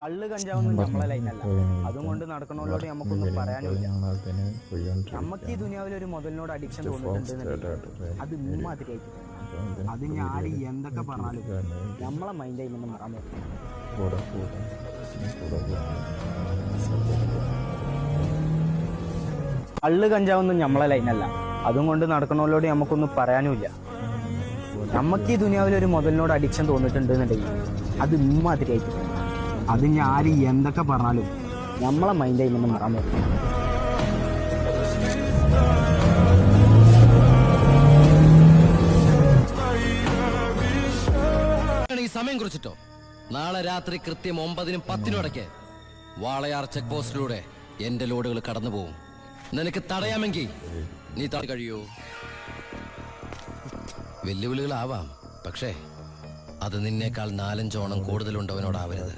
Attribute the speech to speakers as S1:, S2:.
S1: കള്ള് കഞ്ചാവൊന്നും നമ്മളെ ലൈനല്ല. അതും കൊണ്ട് നടക്കണോലോട് നമുക്കൊന്നും പറയാനില്ല. നമുക്ക് ഈ ദുനിയാവിൽ ഒരു മുതലിനോട് അഡിക്ഷൻ തോന്നിയിട്ടുണ്ടെന്നുണ്ടെങ്കിൽ അത് ഇമ്മാതിരിയായിട്ട് അത് ഞാൻ എന്തൊക്കെ പറഞ്ഞാലും നമ്മളെ മൈൻഡ് ചെയ്യുമ്പോൾ മാറാൻ പറ്റും. കള്ള് കഞ്ചാവൊന്നും നമ്മളെ ലൈനല്ല. അതും കൊണ്ട് നടക്കണോലോട് നമുക്കൊന്നും പറയാനുമില്ല. നമുക്ക് ഈ ദുനിയാവിൽ ഒരു മുതലിനോട് അഡിക്ഷൻ തോന്നിയിട്ടുണ്ടെന്നുണ്ടെങ്കിൽ അത് ഇമ്മാതിരിയായിട്ട് അത് ഞാൻ എന്തൊക്കെ പറഞ്ഞാലും നമ്മളെ മൈൻഡ് ചെയ്യുമ്പോൾ മാറാൻ പറ്റും.
S2: ഈ സമയം കുറിച്ചിട്ടോ നാളെ രാത്രി കൃത്യം 9-നും 10-നും ഇടയ്ക്ക് വാളയാർ ചെക്ക് പോസ്റ്റിലൂടെ എന്റെ ലോഡുകൾ കടന്നു പോകും. നിനക്ക് തടയാമെങ്കിൽ നീ കഴിയൂ. വെല്ലുവിളികളാവാം, പക്ഷേ അത് നിന്നേക്കാൾ 4-5 ഓണം കൂടുതലുണ്ടവനോടാവരുത്.